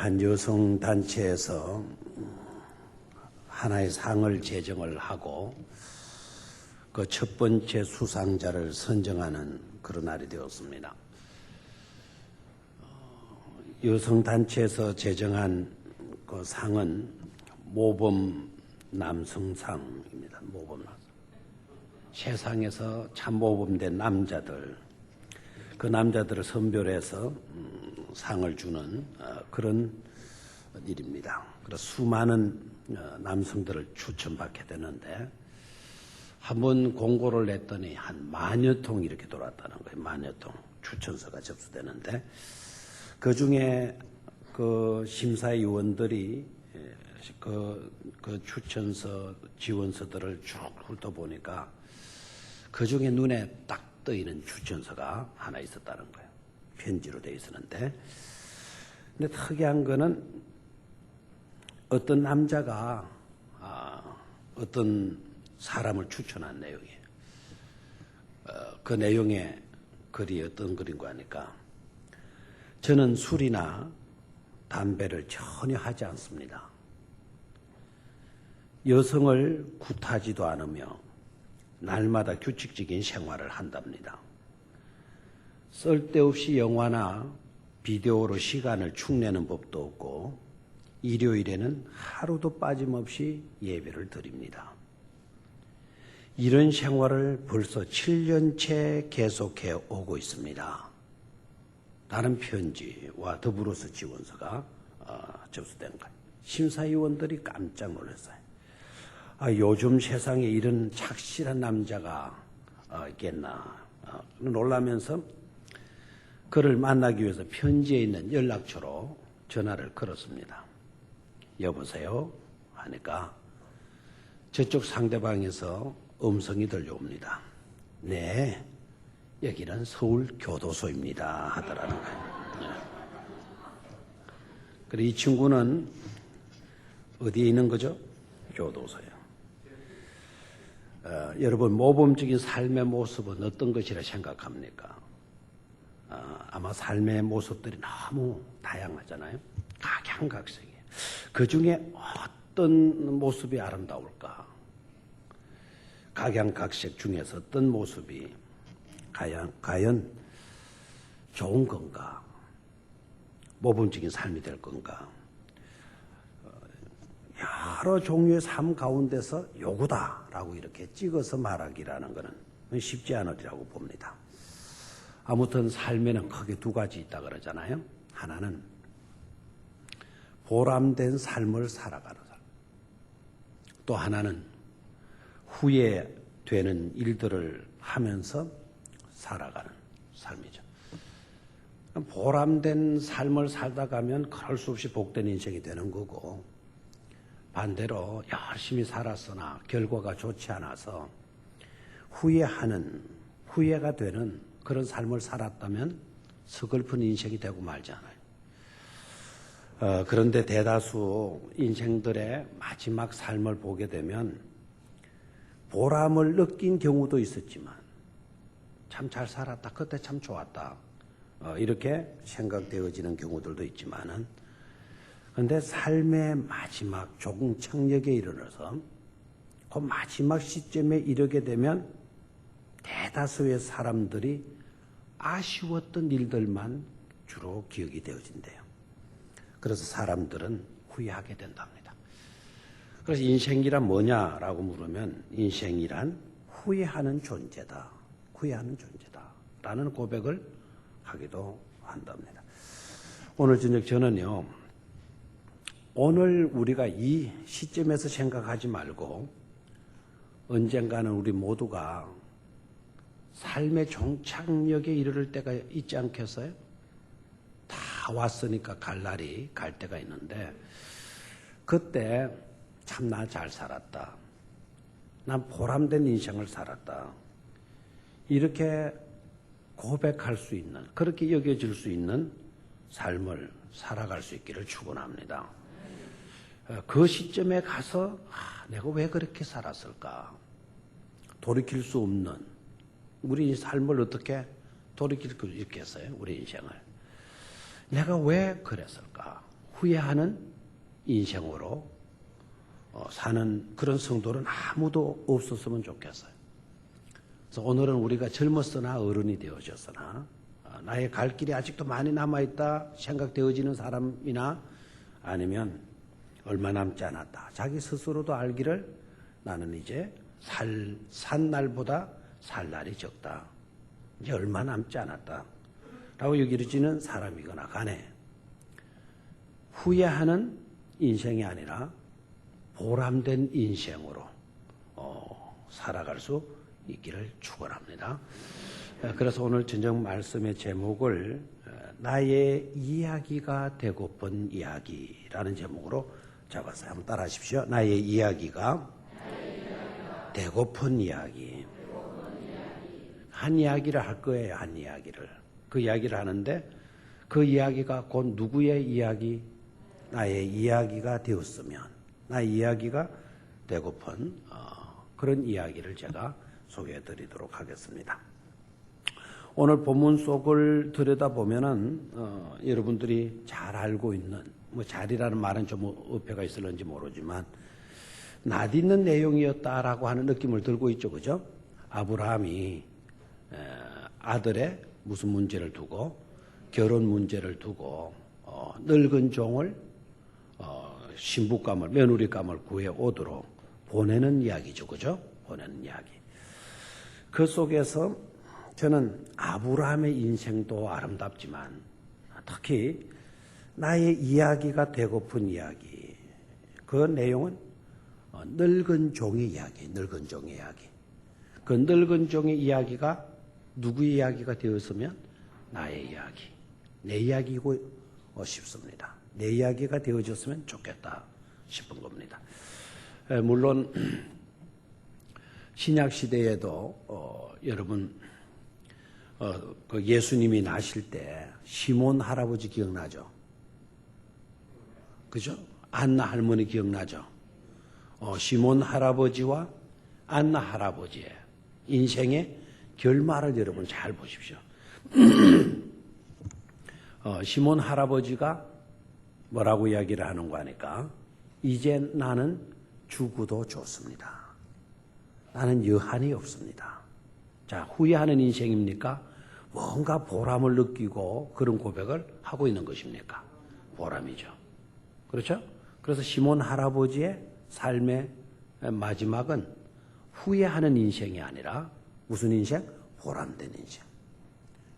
한 여성 단체에서 하나의 상을 제정을 하고 그 첫 번째 수상자를 선정하는 그런 날이 되었습니다. 여성 단체에서 제정한 그 상은 모범 남성상입니다. 모범 남성. 세상에서 참 모범된 남자들, 그 남자들을 선별해서 상을 주는 그런 일입니다. 그래서 수많은 남성들을 추천받게 되는데 한 번 공고를 냈더니 한 10,000여 통 이렇게 돌았다는 거예요. 10,000여 통 추천서가 접수되는데 그 중에 그 심사위원들이 그 추천서 지원서들을 쭉 훑어보니까 그 중에 눈에 딱 떠있는 추천서가 하나 있었다는 거예요. 편지로 되어 있었는데 근데 특이한 거는 어떤 남자가 어떤 사람을 추천한 내용이에요. 그 내용의 글이 어떤 글인가 하니까 저는 술이나 담배를 전혀 하지 않습니다. 여성을 굿하지도 않으며 날마다 규칙적인 생활을 한답니다. 쓸데없이 영화나 비디오로 시간을 축내는 법도 없고 일요일에는 하루도 빠짐없이 예배를 드립니다. 이런 생활을 벌써 7년째 계속해 오고 있습니다. 라는 편지와 더불어서 지원서가 접수된 거예요. 심사위원들이 깜짝 놀랐어요. 요즘 세상에 이런 착실한 남자가 있겠나 놀라면서 그를 만나기 위해서 편지에 있는 연락처로 전화를 걸었습니다. 여보세요? 하니까 저쪽 상대방에서 음성이 들려옵니다. 네, 여기는 서울교도소입니다. 하더라는 거예요. 그리고 이 친구는 어디에 있는 거죠? 교도소예요. 여러분 모범적인 삶의 모습은 어떤 것이라 생각합니까? 아마 삶의 모습들이 너무 다양하잖아요. 각양각색이에요. 그 중에 어떤 모습이 아름다울까? 각양각색 중에서 어떤 모습이 과연 좋은 건가? 모범적인 삶이 될 건가? 여러 종류의 삶 가운데서 요거다라고 이렇게 찍어서 말하기라는 것은 쉽지 않으리라고 봅니다. 아무튼 삶에는 크게 두 가지 있다 그러잖아요. 하나는 보람된 삶을 살아가는 삶. 또 하나는 후회되는 일들을 하면서 살아가는 삶이죠. 보람된 삶을 살다 가면 그럴 수 없이 복된 인생이 되는 거고 반대로 열심히 살았으나 결과가 좋지 않아서 후회가 되는 그런 삶을 살았다면 서글픈 인생이 되고 말지 않아요. 그런데 대다수 인생들의 마지막 삶을 보게 되면 보람을 느낀 경우도 있었지만 참 잘 살았다. 그때 참 좋았다. 이렇게 생각되어지는 경우들도 있지만은 그런데 삶의 마지막 종착역에 이르러서 그 마지막 시점에 이르게 되면 대다수의 사람들이 아쉬웠던 일들만 주로 기억이 되어진대요. 그래서 사람들은 후회하게 된답니다. 그래서 인생이란 뭐냐라고 물으면 인생이란 후회하는 존재다. 후회하는 존재다. 라는 고백을 하기도 한답니다. 오늘 저녁 저는요. 오늘 우리가 이 시점에서 생각하지 말고 언젠가는 우리 모두가 삶의 종착역에 이르를 때가 있지 않겠어요? 다 왔으니까 갈 때가 있는데 그때 참 나 잘 살았다. 난 보람된 인생을 살았다. 이렇게 고백할 수 있는 그렇게 여겨질 수 있는 삶을 살아갈 수 있기를 축원합니다. 그 시점에 가서 내가 왜 그렇게 살았을까? 돌이킬 수 없는 우리 삶을 어떻게 돌이킬 수 있겠어요? 우리 인생을. 내가 왜 그랬을까? 후회하는 인생으로 사는 그런 성도는 아무도 없었으면 좋겠어요. 그래서 오늘은 우리가 젊었으나 어른이 되어졌으나 나의 갈 길이 아직도 많이 남아있다 생각되어지는 사람이나 아니면 얼마 남지 않았다. 자기 스스로도 알기를 나는 이제 산 날보다 살 날이 적다. 이제 얼마 남지 않았다. 라고 여기지는 사람이거나 간에 후회하는 인생이 아니라 보람된 인생으로 살아갈 수 있기를 축원합니다. 그래서 오늘 진정 말씀의 제목을 나의 이야기가 되고픈 이야기라는 제목으로 잡았어요. 한번 따라 하십시오. 나의 이야기가 되고픈 이야기. 한 이야기를 할 거예요. 한 이야기를. 그 이야기를 하는데 그 이야기가 곧 누구의 이야기? 나의 이야기가 되었으면 나의 이야기가 되고픈 그런 이야기를 제가 소개해 드리도록 하겠습니다. 오늘 본문 속을 들여다보면은 여러분들이 잘 알고 있는 잘이라는 말은 좀 어폐가 있을는지 모르지만 낯있는 내용이었다라고 하는 느낌을 들고 있죠. 그죠? 아브라함이 아들의 무슨 문제를 두고 결혼 문제를 두고 늙은 종을 신부감을 며느리감을 구해 오도록 보내는 이야기죠. 그죠? 보내는 이야기. 그 속에서 저는 아브라함의 인생도 아름답지만 특히 나의 이야기가 되고픈 이야기. 그 내용은 늙은 종의 이야기, 늙은 종의 이야기. 그 늙은 종의 이야기가 누구의 이야기가 되었으면 나의 이야기, 내 이야기고 싶습니다. 내 이야기가 되어졌으면 좋겠다 싶은 겁니다. 물론 신약 시대에도 여러분 그 예수님이 나실 때 시몬 할아버지 기억나죠? 그죠? 안나 할머니 기억나죠? 시몬 할아버지와 안나 할아버지의 인생의 결말을 여러분 잘 보십시오. 시몬 할아버지가 뭐라고 이야기를 하는 거 하니까 이제 나는 죽어도 좋습니다. 나는 여한이 없습니다. 자, 후회하는 인생입니까? 뭔가 보람을 느끼고 그런 고백을 하고 있는 것입니까? 보람이죠. 그렇죠? 그래서 시몬 할아버지의 삶의 마지막은 후회하는 인생이 아니라 무슨 인생? 보람된 인생.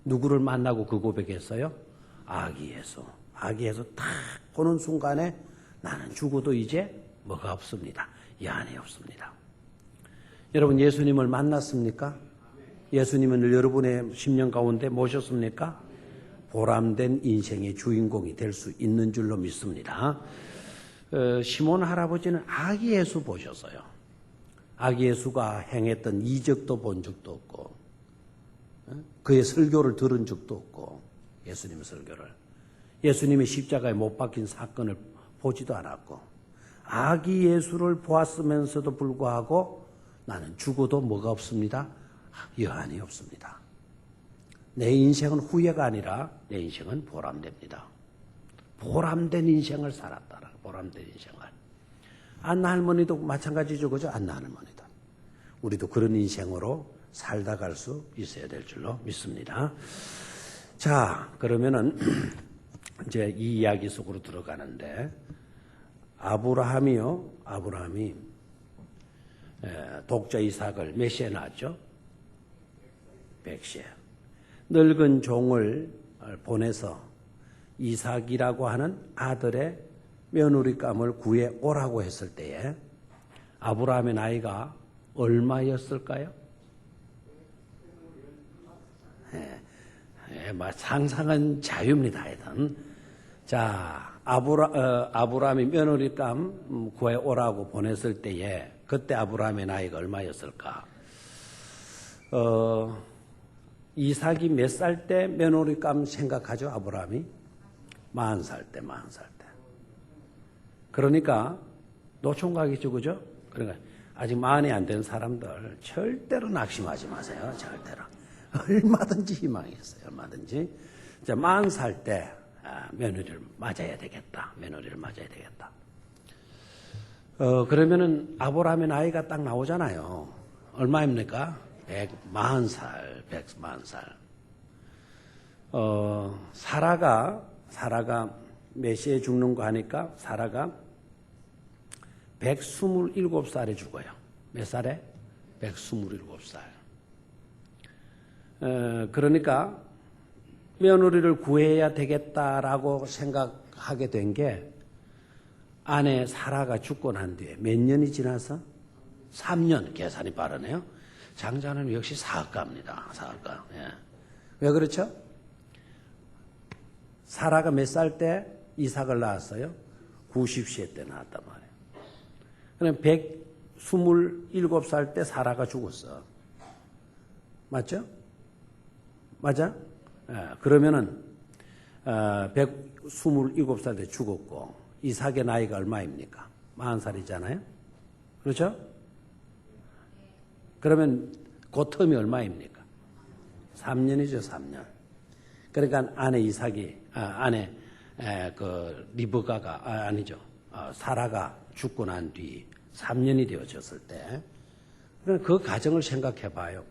누구를 만나고 그 고백했어요? 아기 예수. 아기 예수 딱 보는 순간에 나는 죽어도 이제 뭐가 없습니다. 여한이 없습니다. 여러분 예수님을 만났습니까? 예수님은 여러분의 심령 가운데 모셨습니까? 보람된 인생의 주인공이 될 수 있는 줄로 믿습니다. 시몬 할아버지는 아기 예수 보셨어요. 아기 예수가 행했던 이적도 본 적도 없고 그의 설교를 들은 적도 없고 예수님의 설교를 예수님의 십자가에 못 박힌 사건을 보지도 않았고 아기 예수를 보았으면서도 불구하고 나는 죽어도 뭐가 없습니다. 여한이 없습니다. 내 인생은 후회가 아니라 내 인생은 보람됩니다. 보람된 인생을 살았다. 보람된 인생을. 안나 할머니도 마찬가지죠. 그죠? 안나 할머니도. 우리도 그런 인생으로 살다 갈 수 있어야 될 줄로 믿습니다. 자, 그러면은 이제 이 이야기 속으로 들어가는데 아브라함이 독자 이삭을 몇 시에 낳았죠? 100시에. 늙은 종을 보내서 이삭이라고 하는 아들의 며느리감을 구해 오라고 했을 때에 아브라함의 나이가 얼마였을까요? 상상은 자유입니다. 하여튼. 자, 아브라함이 며느리감 구해 오라고 보냈을 때에 그때 아브라함의 나이가 얼마였을까? 이삭이 몇 살 때 며느리감 생각하죠? 아브라함이? 40살 때. 그러니까 노총각이죠. 그죠? 그러니까 아직 만이 안 된 사람들 절대로 낙심하지 마세요. 절대로. 얼마든지 희망이 있어요. 얼마든지. 자, 40살 때 며느리를 맞아야 되겠다. 며느리를 맞아야 되겠다. 그러면은 아브라함의 나이가 딱 나오잖아요. 얼마입니까? 140살, 140살. 사라가 몇 시에 죽는 거 하니까 사라가 127살에 죽어요. 몇 살에? 127살. 그러니까 며느리를 구해야 되겠다라고 생각하게 된 게 아내 사라가 죽고 난 뒤에 몇 년이 지나서? 3년. 계산이 빠르네요. 장자는 역시 사학가입니다. 사학가. 예. 왜 그렇죠? 사라가 몇 살 때 이삭을 낳았어요? 90세 때 낳았단 말이에요. 그럼 127살 때 사라가 죽었어. 맞죠? 맞아? 예, 그러면은 127살 때 죽었고 이삭의 나이가 얼마입니까? 40살이잖아요. 그렇죠? 그러면 그 텀이 얼마입니까? 3년이죠, 3년. 그러니까 아내 리브가가 아니죠. 사라가 죽고 난 뒤 3년이 되어졌을 때, 그 가정을 생각해 봐요.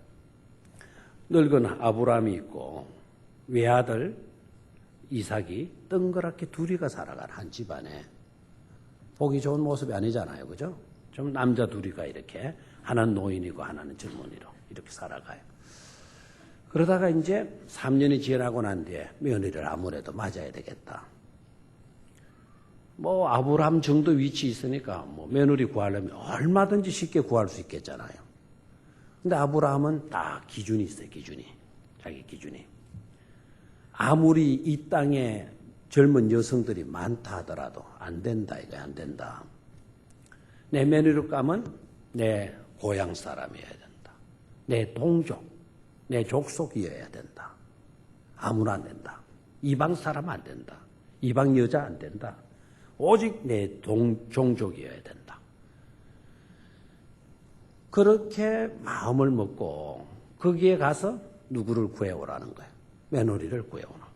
늙은 아브라함이 있고 외아들 이삭이 덩그랗게 둘이가 살아가는 한 집안에 보기 좋은 모습이 아니잖아요. 그죠? 좀 남자 둘이가 이렇게 하나는 노인이고 하나는 젊은이로 이렇게 살아가요. 그러다가 이제 3년이 지나고 난 뒤에 며느리를 아무래도 맞아야 되겠다. 뭐 아브라함 정도 위치 있으니까 뭐 며느리 구하려면 얼마든지 쉽게 구할 수 있겠잖아요. 근데 아브라함은 딱 기준이 있어요. 자기 기준이. 아무리 이 땅에 젊은 여성들이 많다 하더라도 안 된다. 이거 안 된다. 내 며느리를 까면 내 고향 사람이어야 된다. 내 동족, 내 족속이어야 된다. 아무나 안 된다. 이방 사람 안 된다. 이방 여자 안 된다. 오직 내 종족이어야 된다. 그렇게 마음을 먹고 거기에 가서 누구를 구해오라는 거예요. 며느리를 구해오는 거예요.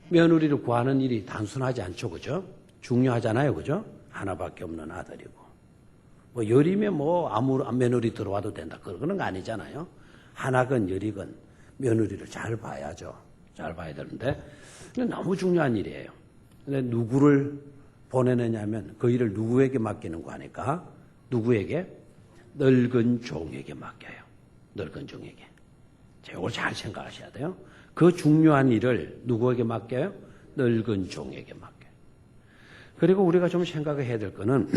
며느리를 구하는 일이 단순하지 않죠. 그죠? 중요하잖아요. 그죠? 하나밖에 없는 아들이고. 뭐 열이면 뭐 아무 며느리 들어와도 된다. 그런 거 아니잖아요. 하나건 열이건 며느리를 잘 봐야죠. 잘 봐야 되는데 너무 중요한 일이에요. 근데 누구를 보내느냐면 그 일을 누구에게 맡기는 거 하니까 누구에게? 늙은 종에게 맡겨요. 늙은 종에게. 이걸 잘 생각하셔야 돼요. 그 중요한 일을 누구에게 맡겨요? 늙은 종에게 맡겨요. 그리고 우리가 좀 생각해야 될 거는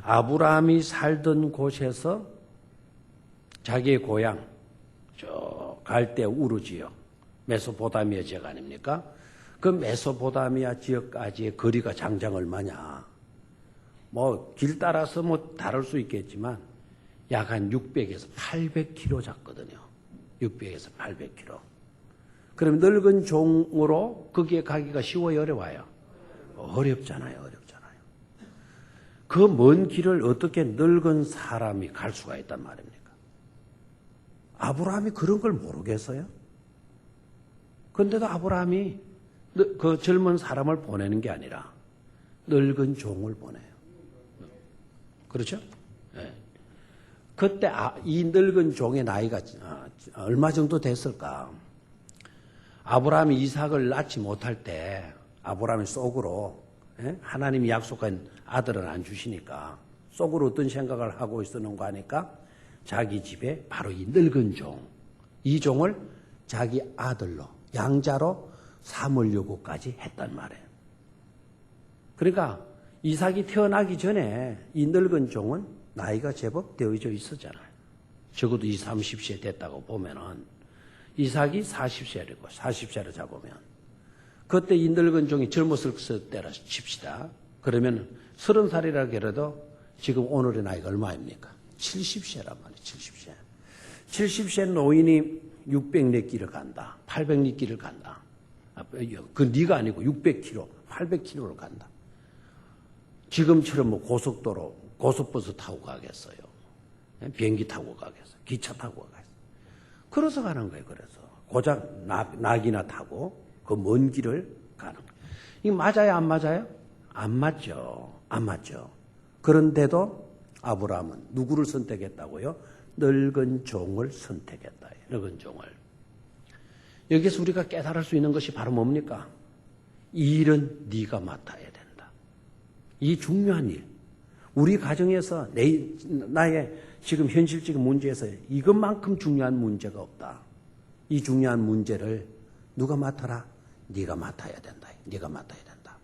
아브라함이 살던 곳에서 자기의 고향 저 갈대 우르 지역 메소포타미아 지역 아닙니까? 그 메소포타미아 지역까지의 거리가 장장 얼마냐? 뭐 길 따라서 뭐 다를 수 있겠지만 약 한 600에서 800km 잡거든요. 600에서 800km. 그럼 늙은 종으로 거기에 가기가 쉬워요, 어려워요? 어렵잖아요. 그 먼 길을 어떻게 늙은 사람이 갈 수가 있단 말입니까? 아브라함이 그런 걸 모르겠어요? 그런데도 아브라함이 그 젊은 사람을 보내는 게 아니라 늙은 종을 보내요. 그렇죠? 네. 그때 이 늙은 종의 나이가 얼마 정도 됐을까? 아브라함이 이삭을 낳지 못할 때 아브라함이 속으로 하나님이 약속한 아들은 안 주시니까 속으로 어떤 생각을 하고 있었는가 하니까 자기 집에 바로 이 늙은 종, 이 종을 자기 아들로 양자로 삼으려고까지 했단 말이에요. 그러니까 이삭이 태어나기 전에 이 늙은 종은 나이가 제법 되어져 있었잖아요. 적어도 20, 30세 됐다고 보면은 이삭이 40세이고 40세를 잡으면 그때 이 늙은 종이 젊었을 때라 칩시다. 그러면 30살이라 해도 지금 오늘의 나이가 얼마입니까? 70세란 말이에요. 70세. 70세 노인이 600리 길을 간다. 800리 길을 간다. 그 리가 아니고 600km, 800km를 간다. 지금처럼 뭐 고속도로, 고속버스 타고 가겠어요. 비행기 타고 가겠어요. 기차 타고 가겠어요. 걸어서 가는 거예요. 그래서 고작 낙이나 타고 그 먼 길을 가는 거예요. 이게 맞아요, 안 맞아요? 안 맞죠. 안 맞죠. 그런데도 아브라함은 누구를 선택했다고요? 늙은 종을 선택했다. 늙은 종을. 여기서 우리가 깨달을 수 있는 것이 바로 뭡니까? 이 일은 네가 맡아야 된다. 이 중요한 일. 우리 가정에서 나의 지금 현실적인 문제에서 이것만큼 중요한 문제가 없다. 이 중요한 문제를 누가 맡아라? 네가 맡아야 된다. 네가 맡아야 된다.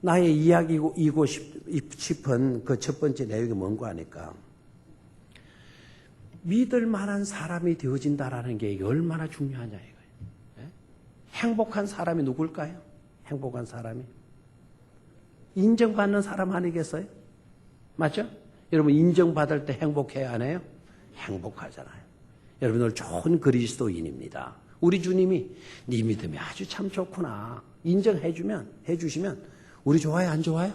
나의 이야기이고 싶은 그 첫 번째 내용이 뭔가 하니까 믿을 만한 사람이 되어진다라는 게 이게 얼마나 중요하냐 이거예요. 네? 행복한 사람이 누굴까요? 행복한 사람이 인정받는 사람 아니겠어요? 맞죠? 여러분 인정받을 때 행복해야 안 해요? 행복하잖아요. 여러분들 좋은 그리스도인입니다. 우리 주님이 네 믿음이 아주 참 좋구나. 해주시면 우리 좋아요 안 좋아요?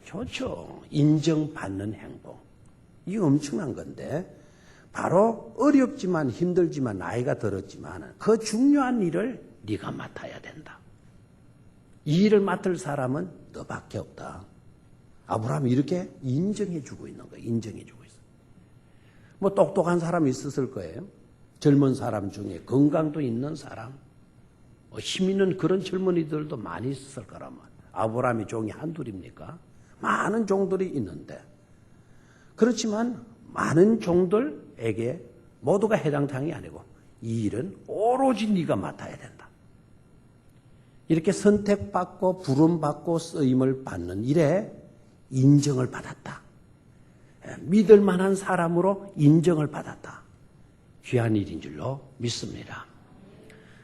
좋죠. 인정받는 행복. 이게 엄청난 건데 바로 어렵지만 힘들지만 나이가 들었지만 그 중요한 일을 네가 맡아야 된다. 이 일을 맡을 사람은 너밖에 없다. 아브라함이 이렇게 인정해주고 있는 거예요. 인정해주고 있어요. 뭐 똑똑한 사람이 있었을 거예요. 젊은 사람 중에 건강도 있는 사람, 힘 있는 그런 젊은이들도 많이 있었을 거라면 아브라함이 종이 한둘입니까? 많은 종들이 있는데 그렇지만 많은 종들에게 모두가 해당탕이 아니고 이 일은 오로지 네가 맡아야 된다. 이렇게 선택받고 부름받고 쓰임을 받는 일에 인정을 받았다. 믿을 만한 사람으로 인정을 받았다. 귀한 일인 줄로 믿습니다.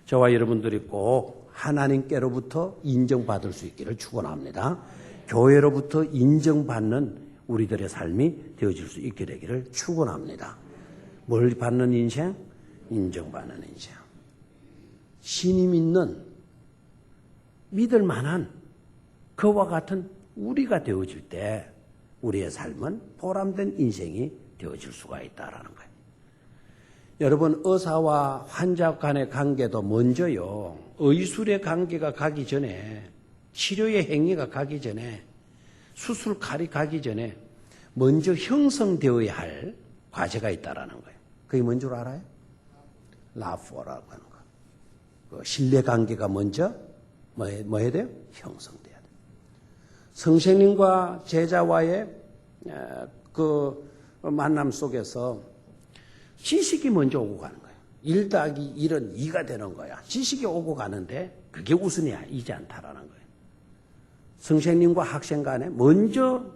저와 여러분들이 꼭 하나님께로부터 인정받을 수 있기를 축원합니다. 교회로부터 인정받는 우리들의 삶이 되어질 수 있게 되기를 축원합니다. 뭘 받는 인생? 인정받는 인생. 신임 있는 믿을 만한 그와 같은 우리가 되어질 때 우리의 삶은 보람된 인생이 되어질 수가 있다라는 거예요. 여러분 의사와 환자 간의 관계도 먼저요. 의술의 관계가 가기 전에 치료의 행위가 가기 전에 수술 칼이 가기 전에 먼저 형성되어야 할 과제가 있다라는 거예요. 그게 뭔 줄 알아요? 라포라고 하는 거. 그 신뢰관계가 먼저 뭐 해야 돼요? 형성돼야 돼요. 선생님과 제자와의 그 만남 속에서 지식이 먼저 오고 가는 거예요. 1 더하기 1은 2가 되는 거야. 지식이 오고 가는데 그게 우선이지 않다라는 거예요. 선생님과 학생 간에 먼저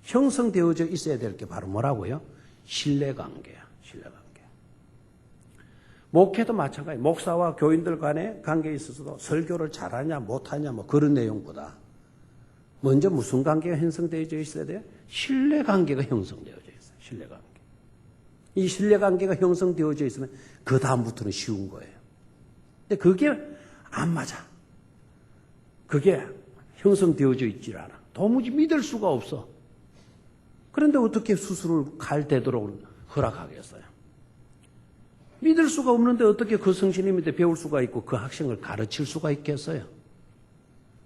형성되어져 있어야 될 게 바로 뭐라고요? 신뢰관계야. 신뢰관계. 목회도 마찬가지예요. 목사와 교인들 간의 관계에 있어서도 설교를 잘하냐 못하냐 뭐 그런 내용보다 먼저 무슨 관계가 형성되어져 있어야 돼요? 신뢰관계가 형성되어져 있어요. 신뢰관계. 이 신뢰관계가 형성되어져 있으면 그 다음부터는 쉬운 거예요. 근데 그게 안 맞아. 그게 형성되어져 있질 않아. 도무지 믿을 수가 없어. 그런데 어떻게 수술을 갈 되도록 허락하겠어요? 믿을 수가 없는데 어떻게 그 선생님한테 배울 수가 있고 그 학생을 가르칠 수가 있겠어요?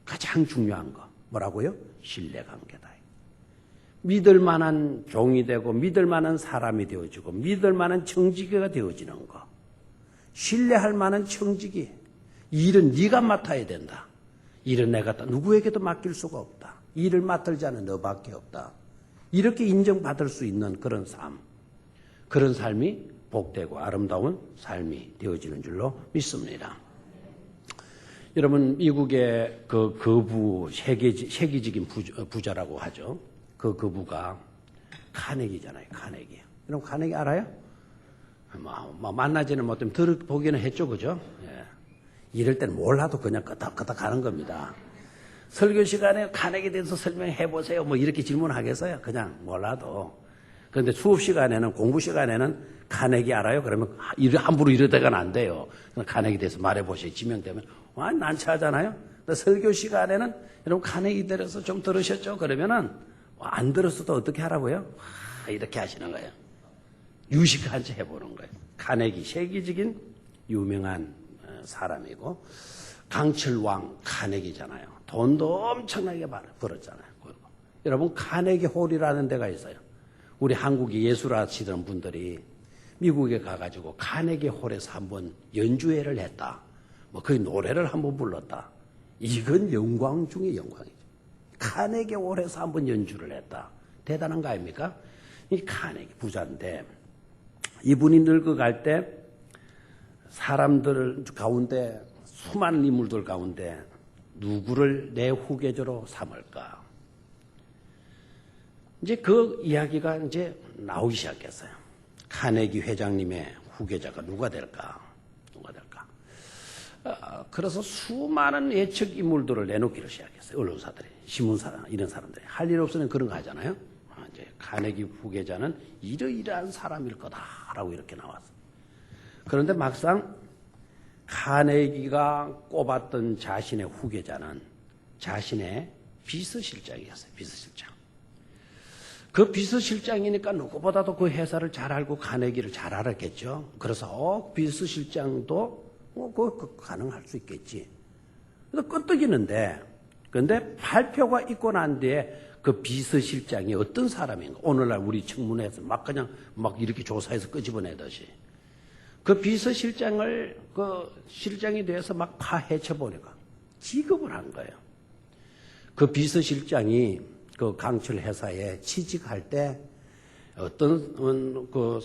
가장 중요한 거 뭐라고요? 신뢰관계다. 믿을 만한 종이 되고 믿을 만한 사람이 되어지고 믿을 만한 청지기가 되어지는 거. 신뢰할 만한 청지기. 이 일은 네가 맡아야 된다. 일은 내가 누구에게도 맡길 수가 없다. 일을 맡을 자는 너밖에 없다. 이렇게 인정받을 수 있는 그런 삶. 그런 삶이 복되고 아름다운 삶이 되어지는 줄로 믿습니다. 여러분 미국의 그 거부 세계적인 부자라고 하죠. 그 거부가 카네기잖아요. 카네기. 여러분 카네기 알아요? 만나지는 못하면 들어보기는 했죠. 그죠? 예. 이럴 때는 몰라도 그냥 끄덕끄덕 가는 겁니다. 설교 시간에 카네기에 대해서 설명해 보세요. 뭐 이렇게 질문하겠어요? 그냥 몰라도. 그런데 수업 시간에는 공부 시간에는 카네기 알아요? 그러면 함부로 이러다가는 안 돼요. 카네기에 대해서 말해 보세요. 지명되면 난처하잖아요. 설교 시간에는 여러분 카네기 대해서 좀 들으셨죠? 그러면은 안 들었어도 어떻게 하라고요? 이렇게 하시는 거예요. 유식한 채 해보는 거예요. 카네기 세계적인 유명한 사람이고 강철왕 카네기잖아요. 돈도 엄청나게 벌었잖아요. 여러분 카네기 홀이라는 데가 있어요. 우리 한국에 예술하시던 분들이 미국에 가가지고 카네기 홀에서 한번 연주회를 했다. 뭐 그 노래를 한번 불렀다. 이건 영광 중에 영광이죠. 카네기 홀에서 한번 연주를 했다. 대단한 거 아닙니까? 이 카네기 부자인데 이분이 늙어갈 때 사람들 가운데 수많은 인물들 가운데 누구를 내 후계자로 삼을까? 이제 그 이야기가 이제 나오기 시작했어요. 카네기 회장님의 후계자가 누가 될까? 그래서 수많은 예측 인물들을 내놓기를 시작했어요. 언론사들이, 신문사, 이런 사람들이. 할 일 없으면 그런 거 하잖아요. 이제 카네기 후계자는 이러이러한 사람일 거다라고 이렇게 나왔어요. 그런데 막상 카네기가 꼽았던 자신의 후계자는 자신의 비서실장이었어요. 비서실장. 그 비서실장이니까 누구보다도 그 회사를 잘 알고 카네기를 잘 알았겠죠. 그래서 비서실장도 가능할 수 있겠지. 그래서 끄떡이는데, 그런데 발표가 있고 난 뒤에 그 비서실장이 어떤 사람인가. 오늘날 우리 청문회에서 막 그냥 막 이렇게 조사해서 끄집어내듯이. 그 비서실장을, 그 실장에 대해서 막 파헤쳐 보니까 지급을 한 거예요. 그 비서실장이 그 강철 회사에 취직할 때 어떤 그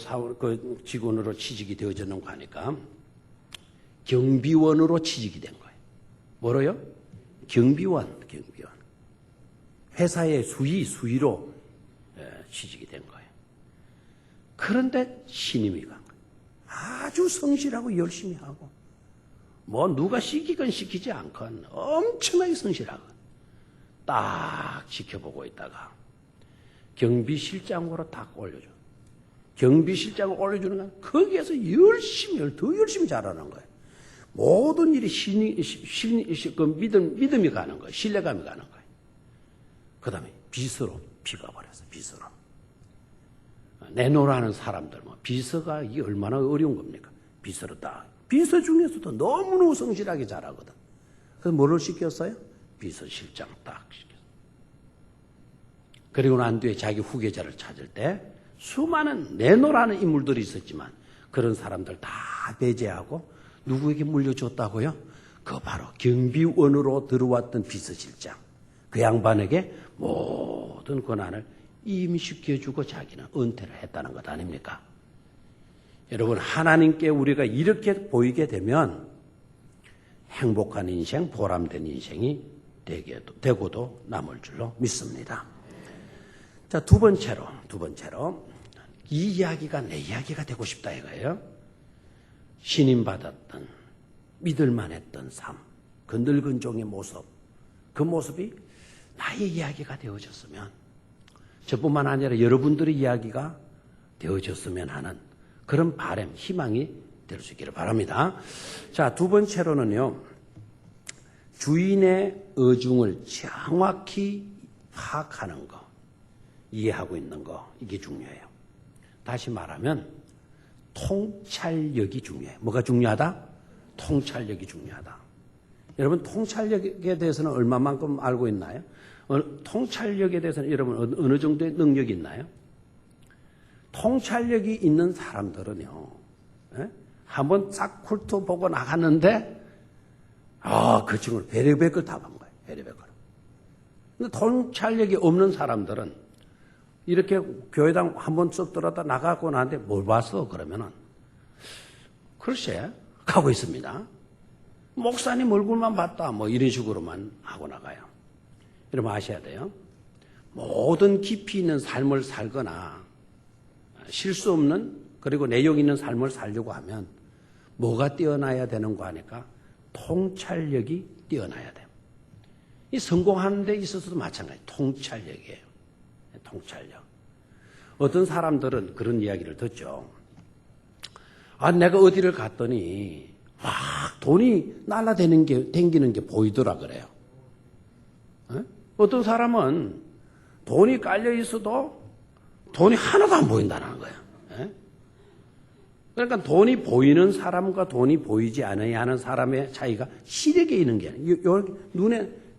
직원으로 취직이 되어졌는가 하니까 경비원으로 취직이 된 거예요. 뭐로요? 경비원. 회사의 수위로 취직이 된 거예요. 그런데 신임이 간 거예요. 아주 성실하고 열심히 하고, 뭐 누가 시키건 시키지 않건 엄청나게 성실하고 딱 지켜보고 있다가 경비실장으로 딱 올려줘. 경비실장을 올려주는 건 거기에서 더 열심히 잘하는 거예요. 모든 일이 믿음이 가는 거예요. 신뢰감이 가는 거예요. 그 다음에 비서로 피가 버렸어요. 비서로. 내놓으라는 사람들, 비서가 이게 얼마나 어려운 겁니까? 비서로 딱. 비서 중에서도 너무너무 성실하게 잘하거든. 그래서 뭐를 시켰어요? 비서실장 딱 시켰어요. 그리고 난 뒤에 자기 후계자를 찾을 때 수많은 내놓으라는 인물들이 있었지만 그런 사람들 다 배제하고 누구에게 물려줬다고요? 그 바로 경비원으로 들어왔던 비서실장. 그 양반에게 모든 권한을 임시켜주고 자기는 은퇴를 했다는 것 아닙니까? 여러분, 하나님께 우리가 이렇게 보이게 되면 행복한 인생, 보람된 인생이 되고도 남을 줄로 믿습니다. 자, 두 번째로 이 이야기가 내 이야기가 되고 싶다 이거예요. 신임받았던, 믿을만했던 삶, 그 늙은 종의 모습, 그 모습이 나의 이야기가 되어졌으면, 저뿐만 아니라 여러분들의 이야기가 되어졌으면 하는 그런 바람, 희망이 될 수 있기를 바랍니다. 자, 두 번째로는요, 주인의 의중을 정확히 파악하는 거, 이해하고 있는 거, 이게 중요해요. 다시 말하면 통찰력이 중요해요. 뭐가 중요하다? 통찰력이 중요하다. 여러분, 통찰력에 대해서는 얼마만큼 알고 있나요? 통찰력에 대해서는 여러분 어느 정도의 능력이 있나요? 통찰력이 있는 사람들은요, 한번 싹 훑어보고 나갔는데, 그 친구를 베리베걸 다 본 거예요. 베리베걸. 근데 통찰력이 없는 사람들은 이렇게 교회당 한번 쑥 들었다 나가고 나는데 뭘 봤어? 그러면은, 글쎄, 가고 있습니다. 목사님 얼굴만 봤다. 뭐 이런 식으로만 하고 나가요. 여러분 아셔야 돼요. 모든 깊이 있는 삶을 살거나 실수 없는 그리고 내용 있는 삶을 살려고 하면 뭐가 뛰어나야 되는 거 하니까 통찰력이 뛰어나야 돼요. 이 성공하는 데 있어서도 마찬가지. 통찰력이에요. 통찰력. 어떤 사람들은 그런 이야기를 듣죠. 내가 어디를 갔더니 막 돈이 댕기는 게 보이더라 그래요. 어떤 사람은 돈이 깔려 있어도 돈이 하나도 안 보인다는 거예요. 그러니까 돈이 보이는 사람과 돈이 보이지 않아야 하는 사람의 차이가 시력에 있는 게 아니에요.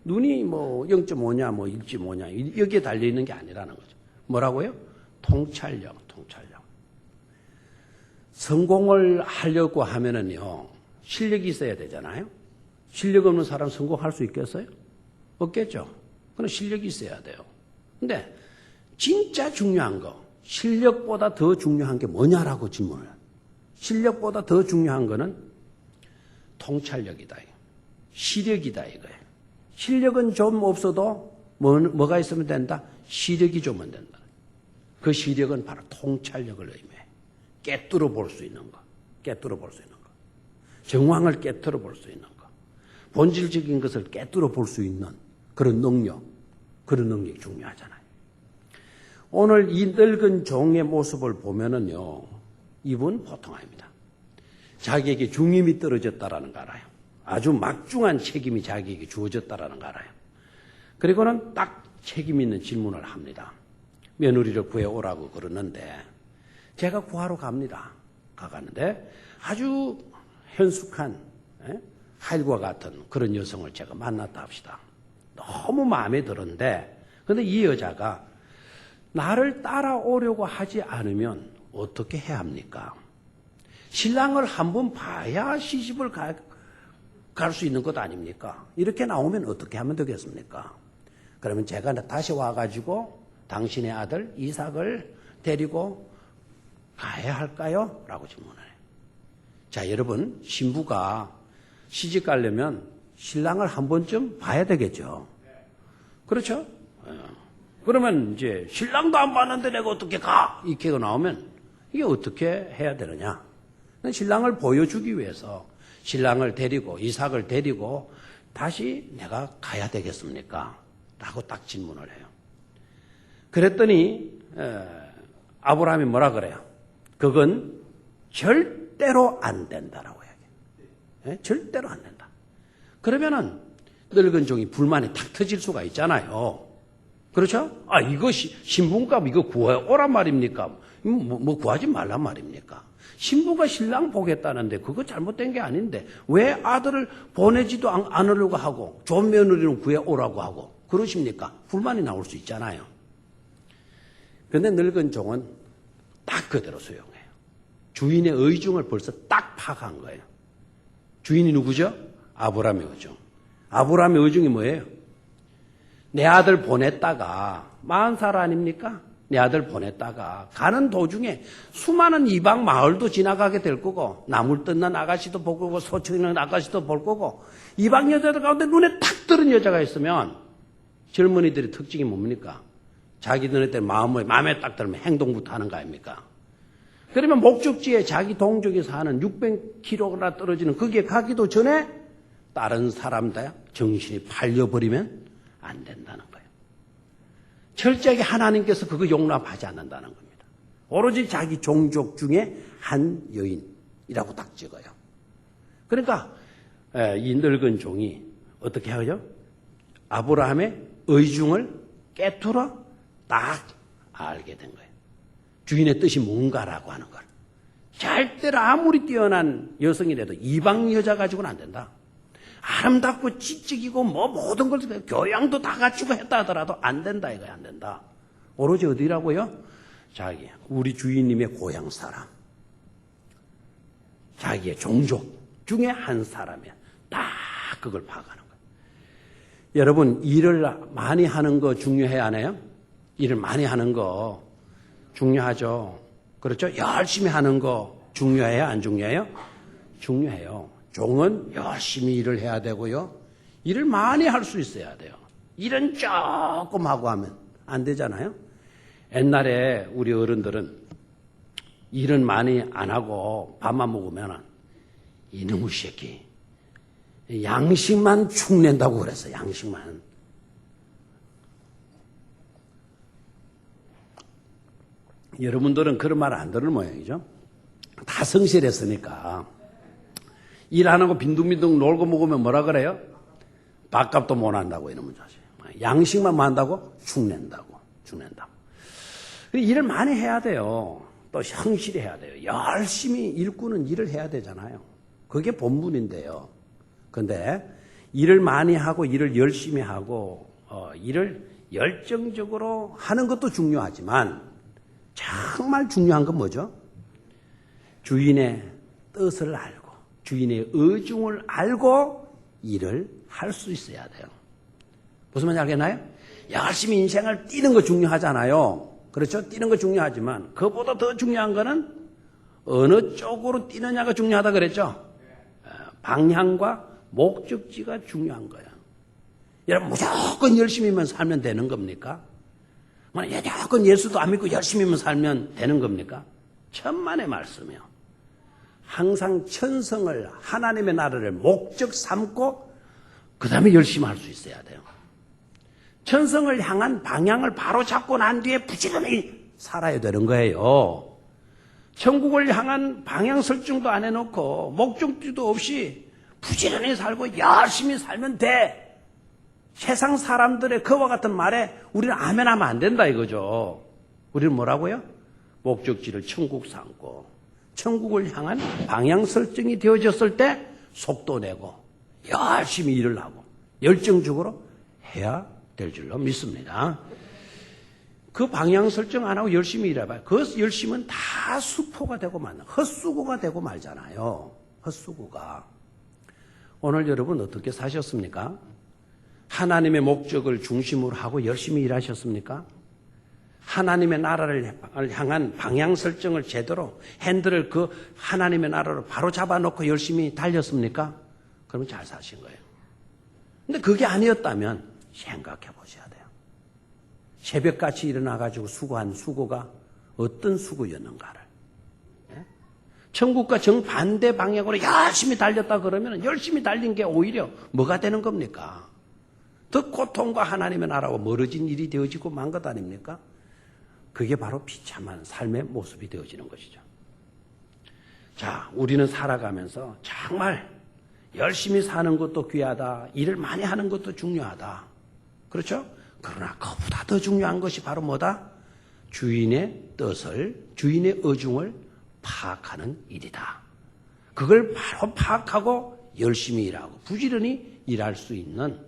눈이 뭐 0.5냐, 뭐 1.5냐, 여기에 달려있는 게 아니라는 거죠. 뭐라고요? 통찰력. 성공을 하려고 하면은요, 실력이 있어야 되잖아요. 실력 없는 사람 성공할 수 있겠어요? 없겠죠. 그럼 실력이 있어야 돼요. 근데 진짜 중요한 거, 실력보다 더 중요한 게 뭐냐라고 질문을 해요. 실력보다 더 중요한 거는 통찰력이다. 시력이다 이거예요. 실력은 좀 없어도 뭐가 있으면 된다? 시력이 좀 된다. 그 시력은 바로 통찰력을 의미해요. 깨뚫어 볼 수 있는 거. 정황을 깨뚫어 볼 수 있는 거. 본질적인 것을 깨뚫어 볼 수 있는 그런 능력이 중요하잖아요. 오늘 이 늙은 종의 모습을 보면은요, 이분 보통 아닙니다. 자기에게 중임이 떨어졌다라는 거 알아요. 아주 막중한 책임이 자기에게 주어졌다라는 거 알아요. 그리고는 딱 책임 있는 질문을 합니다. 며느리를 구해오라고 그러는데 제가 구하러 가가는데 아주 현숙한 하일과 같은 그런 여성을 제가 만났다 합시다. 너무 마음에 들었는데 근데 이 여자가 나를 따라오려고 하지 않으면 어떻게 해야 합니까? 신랑을 한번 봐야 시집을 갈 수 있는 것 아닙니까? 이렇게 나오면 어떻게 하면 되겠습니까? 그러면 제가 다시 와가지고 당신의 아들 이삭을 데리고 가야 할까요? 라고 질문해요. 자, 여러분, 신부가 시집 가려면 신랑을 한 번쯤 봐야 되겠죠. 그렇죠? 그러면 이제 신랑도 안 봤는데 내가 어떻게 가? 이렇게 나오면 이게 어떻게 해야 되느냐? 신랑을 보여주기 위해서 신랑을 데리고 이삭을 데리고 다시 내가 가야 되겠습니까? 라고 딱 질문을 해요. 그랬더니 아브라함이 뭐라 그래요? 그건 절대로 안 된다라고 얘기해요. 절대로 안 된다. 그러면은 늙은 종이 불만이 탁 터질 수가 있잖아요. 그렇죠? 아, 이거 신부값 이거 구해오란 말입니까? 뭐 구하지 말란 말입니까? 신부가 신랑 보겠다는데 그거 잘못된 게 아닌데 왜 아들을 보내지도 않으려고 하고 좋은 며느리는 구해오라고 하고 그러십니까? 불만이 나올 수 있잖아요. 그런데 늙은 종은 딱 그대로 수용해요. 주인의 의중을 벌써 딱 파악한 거예요. 주인이 누구죠? 아브라함의 의중. 아브라함의 의중이 뭐예요? 내 아들 보냈다가 40살 아닙니까? 내 아들 보냈다가 가는 도중에 수많은 이방 마을도 지나가게 될 거고 나물 뜯는 아가씨도 볼 거고 소치 있는 아가씨도 볼 거고 이방 여자들 가운데 눈에 탁 들은 여자가 있으면 젊은이들의 특징이 뭡니까? 자기들한테 마음에 딱 들면 행동부터 하는 거 아닙니까? 그러면 목적지에 자기 동족이 사는 600km나 떨어지는 거기에 가기도 전에 다른 사람들 정신이 팔려버리면 안 된다는 거예요. 철저하게 하나님께서 그거 용납하지 않는다는 겁니다. 오로지 자기 종족 중에 한 여인이라고 딱 적어요. 그러니까 이 늙은 종이 어떻게 하죠? 아브라함의 의중을 깨뚫어 딱 알게 된 거예요. 주인의 뜻이 뭔가라고 하는 걸. 절대로 아무리 뛰어난 여성이라도 이방 여자 가지고는 안 된다. 아름답고 지적이고 모든 걸 교양도 다 갖추고 했다 하더라도 안 된다 이거야. 안 된다. 오로지 어디라고요? 자기 우리 주인님의 고향 사람, 자기의 종족 중에 한 사람이야. 딱 그걸 파악하는 거예요. 여러분 일을 많이 하는 거 중요해 안 해요? 일을 많이 하는 거 중요하죠. 그렇죠? 열심히 하는 거 중요해요? 안 중요해요? 중요해요. 종은 열심히 일을 해야 되고요. 일을 많이 할 수 있어야 돼요. 일은 조금 하고 하면 안 되잖아요. 옛날에 우리 어른들은 일은 많이 안 하고 밥만 먹으면 이놈의 새끼 양식만 축낸다고 그랬어. 양식만. 여러분들은 그런 말 안 들을 모양이죠. 다 성실했으니까. 일 안 하고 빈둥빈둥 놀고 먹으면 뭐라 그래요? 밥값도 못 한다고 이러면 자세요. 양식만 한다고? 축낸다고. 일을 많이 해야 돼요. 또 성실히 해야 돼요. 열심히 일꾼은 일을 해야 되잖아요. 그게 본분인데요. 그런데 일을 많이 하고 일을 열심히 하고 일을 열정적으로 하는 것도 중요하지만 정말 중요한 건 뭐죠? 주인의 뜻을 알고 주인의 의중을 알고 일을 할 수 있어야 돼요. 무슨 말인지 알겠나요? 열심히 인생을 뛰는 거 중요하잖아요. 그렇죠? 뛰는 거 중요하지만 그보다 더 중요한 거는 어느 쪽으로 뛰느냐가 중요하다 그랬죠? 방향과 목적지가 중요한 거야. 여러분 무조건 열심히만 살면 되는 겁니까? 무조건 예수도 안 믿고 열심히만 살면 되는 겁니까? 천만의 말씀이요. 항상 천성을 하나님의 나라를 목적 삼고 그 다음에 열심히 할 수 있어야 돼요. 천성을 향한 방향을 바로 잡고 난 뒤에 부지런히 살아야 되는 거예요. 천국을 향한 방향 설정도 안 해놓고 목적지도 없이 부지런히 살고 열심히 살면 돼. 세상 사람들의 그와 같은 말에 우리는 아멘 하면 안 된다 이거죠. 우리는 뭐라고요? 목적지를 천국 삼고 천국을 향한 방향 설정이 되어졌을 때 속도 내고 열심히 일을 하고 열정적으로 해야 될 줄로 믿습니다. 그 방향 설정 안 하고 열심히 일해봐요. 그 열심은 다 수포가 되고 말잖아요. 헛수고가 되고 말잖아요. 헛수고가. 오늘 여러분 어떻게 사셨습니까? 하나님의 목적을 중심으로 하고 열심히 일하셨습니까? 하나님의 나라를 향한 방향 설정을 제대로 핸들을 그 하나님의 나라로 바로 잡아놓고 열심히 달렸습니까? 그러면 잘 사신 거예요. 근데 그게 아니었다면 생각해 보셔야 돼요. 새벽같이 일어나가지고 수고한 수고가 어떤 수고였는가를. 천국과 정반대 방향으로 열심히 달렸다 그러면 열심히 달린 게 오히려 뭐가 되는 겁니까? 더 고통과 하나님의 나라와 멀어진 일이 되어지고 만 것 아닙니까? 그게 바로 비참한 삶의 모습이 되어지는 것이죠. 자, 우리는 살아가면서 정말 열심히 사는 것도 귀하다. 일을 많이 하는 것도 중요하다. 그렇죠? 그러나 그보다 더 중요한 것이 바로 뭐다? 주인의 뜻을, 주인의 의중을 파악하는 일이다. 그걸 바로 파악하고 열심히 일하고 부지런히 일할 수 있는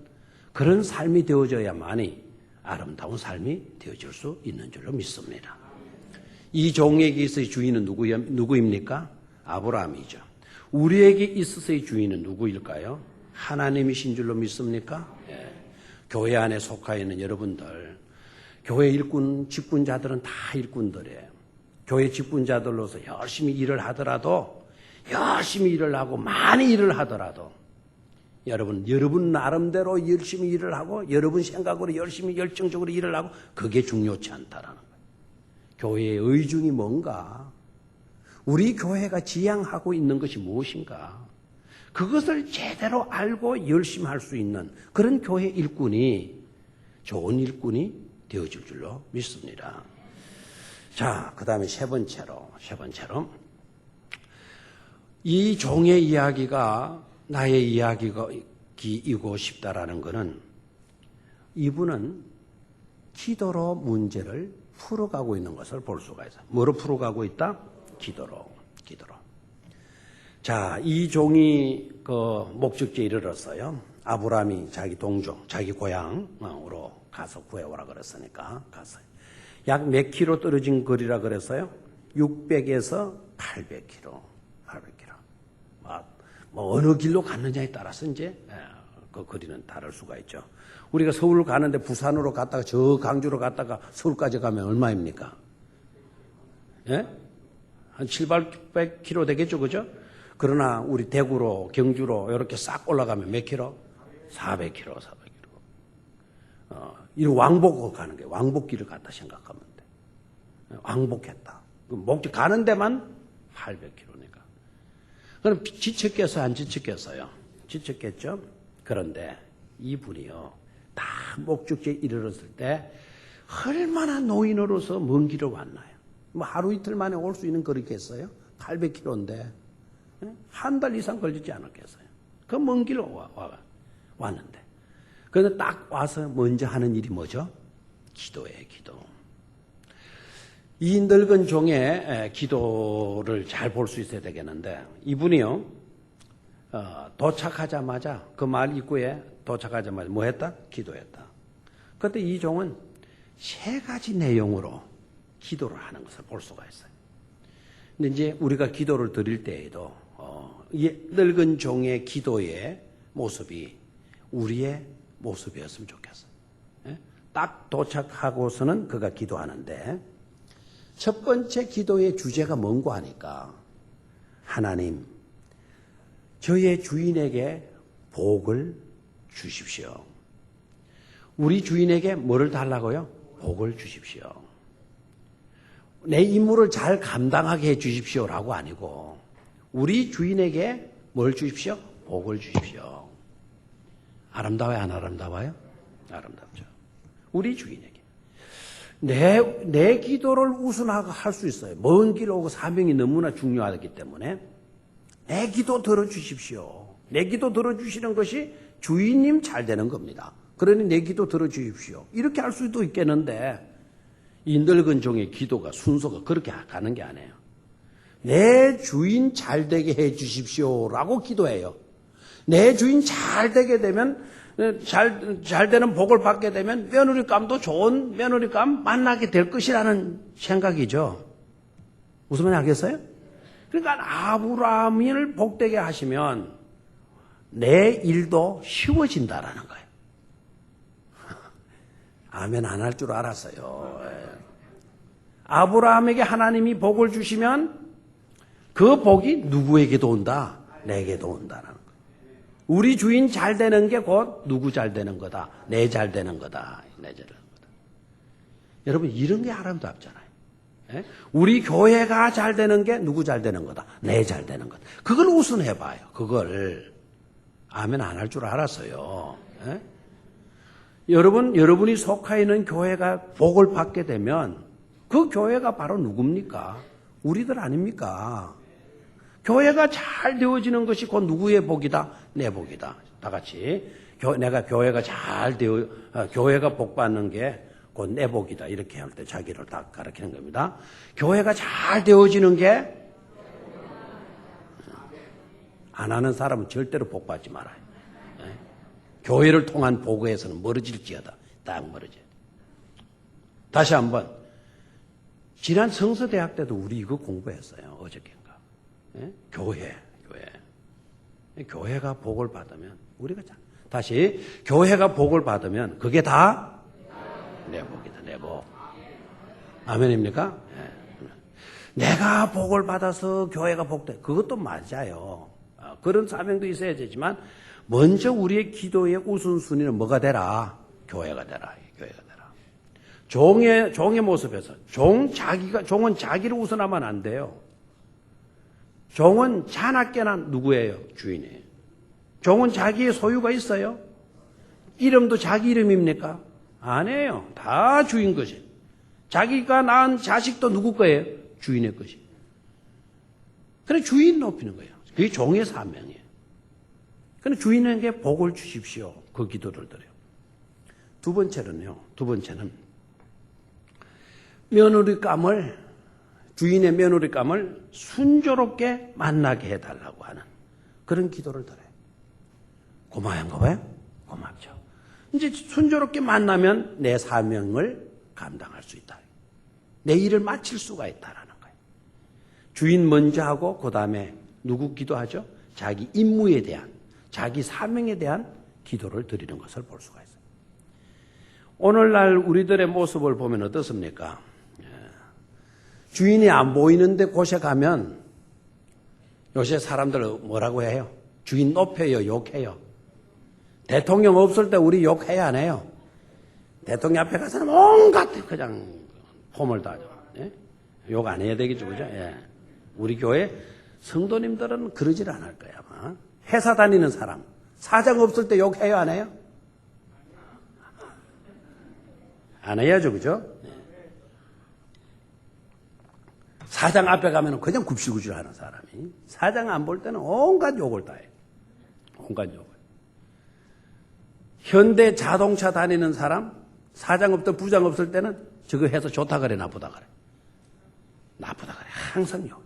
그런 삶이 되어져야만이 아름다운 삶이 되어질 수 있는 줄로 믿습니다. 이 종에게 있어의 주인은 누구입니까? 아브라함이죠. 우리에게 있어서의 주인은 누구일까요? 하나님이신 줄로 믿습니까? 예. 교회 안에 속하 있는 여러분들, 교회 일꾼, 직분자들은 다 일꾼들이에요. 교회 직분자들로서 열심히 일을 하더라도, 열심히 일을 하고 많이 일을 하더라도 여러분 나름대로 열심히 일을 하고 여러분 생각으로 열심히 열정적으로 일을 하고 그게 중요치 않다라는 거예요. 교회의 의중이 뭔가? 우리 교회가 지향하고 있는 것이 무엇인가? 그것을 제대로 알고 열심히 할 수 있는 그런 교회 일꾼이 좋은 일꾼이 되어질 줄로 믿습니다. 자, 그 다음에 세 번째로 이 종의 이야기가 나의 이야기이고 싶다라는 것은 이분은 기도로 문제를 풀어가고 있는 것을 볼 수가 있어요. 뭐로 풀어가고 있다? 기도로. 자, 이 종이 그 목적지에 이르렀어요. 아브라함이 자기 동종, 자기 고향으로 가서 구해오라 그랬으니까 갔어요. 약 몇 킬로 떨어진 거리라 그랬어요? 600에서 800킬로. 뭐 어느 길로 갔느냐에 따라서 이제 그 거리는 다를 수가 있죠. 우리가 서울 가는데 부산으로 갔다가 저 강주로 갔다가 서울까지 가면 얼마입니까? 예? 한 700km 되겠죠, 그죠? 그러나 우리 대구로 경주로 이렇게 싹 올라가면 몇 킬로? 400km. 이 왕복으로 가는 거예요. 왕복길을 갔다 생각하면 돼. 왕복했다. 목적 가는 데만 800km니까. 그럼 지쳤겠어요? 안 지쳤겠어요? 지쳤겠죠? 그런데 이분이요, 다 목적지에 이르렀을 때 얼마나 노인으로서 먼 길을 왔나요? 뭐 하루 이틀 만에 올 수 있는 거리겠어요? 800km인데 한 달 이상 걸리지 않았겠어요? 그 먼 길을 왔는데. 그런데 딱 와서 먼저 하는 일이 뭐죠? 기도예요, 기도. 이 늙은 종의 기도를 잘 볼 수 있어야 되겠는데, 이분이요, 도착하자마자, 그 마을 입구에 도착하자마자 뭐 했다? 기도했다. 그때 이 종은 3가지 내용으로 기도를 하는 것을 볼 수가 있어요. 근데 이제 우리가 기도를 드릴 때에도, 이 늙은 종의 기도의 모습이 우리의 모습이었으면 좋겠어요. 딱 도착하고서는 그가 기도하는데, 첫 번째 기도의 주제가 뭔고 하니까, 하나님, 저의 주인에게 복을 주십시오. 우리 주인에게 뭐를 달라고요? 복을 주십시오. 내 임무를 잘 감당하게 해 주십시오라고 아니고, 우리 주인에게 뭘 주십시오? 복을 주십시오. 아름다워요, 안 아름다워요? 아름답죠. 우리 주인에게. 내 기도를 우선할 수 있어요. 먼 길 오고 사명이 너무나 중요하기 때문에 내 기도 들어주십시오. 내 기도 들어주시는 것이 주인님 잘 되는 겁니다. 그러니 내 기도 들어주십시오. 이렇게 할 수도 있겠는데 이 늙은 종의 기도가 순서가 그렇게 가는 게 아니에요. 내 주인 잘 되게 해 주십시오라고 기도해요. 내 주인 잘 되게 되면 잘 되는 복을 받게 되면 며느리감도 좋은 며느리감 만나게 될 것이라는 생각이죠. 무슨 말인지 알겠어요? 그러니까 아브라함을 복되게 하시면 내 일도 쉬워진다라는 거예요. 아멘 안 할 줄 알았어요. 아브라함에게 하나님이 복을 주시면 그 복이 누구에게도 온다? 내게도 온다는 거예요. 우리 주인 잘 되는 게 곧 누구 잘 되는 거다. 내 잘 되는 거다. 내 잘 되는 거다. 여러분 이런 게 아름답잖아요. 우리 교회가 잘 되는 게 누구 잘 되는 거다. 내 잘 되는 거다. 그걸 우선해봐요. 그걸. 아멘 안 할 줄 알았어요. 여러분이 속해 있는 교회가 복을 받게 되면 그 교회가 바로 누굽니까? 우리들 아닙니까? 교회가 잘 되어지는 것이 곧 누구의 복이다? 내 복이다. 다 같이. 내가 교회가 교회가 복 받는 게 곧 내 복이다. 이렇게 할 때 자기를 딱 가르치는 겁니다. 교회가 잘 되어지는 게 안 하는 사람은 절대로 복 받지 말아요. 교회를 통한 복에서는 멀어질지어다. 딱 멀어져요. 다시 한번. 지난 성서대학 때도 우리 이거 공부했어요. 어저께인가. 교회가 복을 받으면 우리가 다시 교회가 복을 받으면 그게 다 내 복이다. 내 복. 아멘입니까? 내가 복을 받아서 교회가 복돼. 그것도 맞아요. 그런 사명도 있어야 되지만 먼저 우리의 기도의 우선순위는 뭐가 되라? 교회가 되라. 교회가 되라. 종의 모습에서 종은 자기를 우선하면 안 돼요. 종은 자나깨나 누구예요? 주인이에요. 종은 자기의 소유가 있어요? 이름도 자기 이름입니까? 아니에요. 다 주인 것이. 자기가 낳은 자식도 누구 거예요? 주인의 것이. 그래 주인 높이는 거예요. 그게 종의 사명이에요. 그래 주인에게 복을 주십시오. 그 기도를 드려요. 두 번째는 주인의 며느리감을 순조롭게 만나게 해달라고 하는 그런 기도를 드려요. 고마운가 봐요? 고맙죠. 이제 순조롭게 만나면 내 사명을 감당할 수 있다. 내 일을 마칠 수가 있다라는 거예요. 주인 먼저 하고 그 다음에 누구 기도하죠? 자기 임무에 대한, 자기 사명에 대한 기도를 드리는 것을 볼 수가 있어요. 오늘날 우리들의 모습을 보면 어떻습니까? 주인이 안 보이는데 곳에 가면 요새 사람들 뭐라고 해요? 주인 높여요, 욕해요. 대통령 없을 때 우리 욕해야 안 해요? 대통령 앞에 가서는 온갖 그냥 폼을 다죠. 욕 안 해야 되겠죠, 그죠? 예. 우리 교회 성도님들은 그러질 않을 거야, 아마. 회사 다니는 사람, 사장 없을 때 욕해요, 안 해요? 안 해야죠, 그죠? 사장 앞에 가면 그냥 굽실굽실 하는 사람이 사장 안 볼 때는 온갖 욕을 다 해요. 온갖 욕을. 현대 자동차 다니는 사람, 사장 없던 부장 없을 때는 저거 해서 좋다 그래, 나쁘다 그래. 나쁘다 그래. 항상요.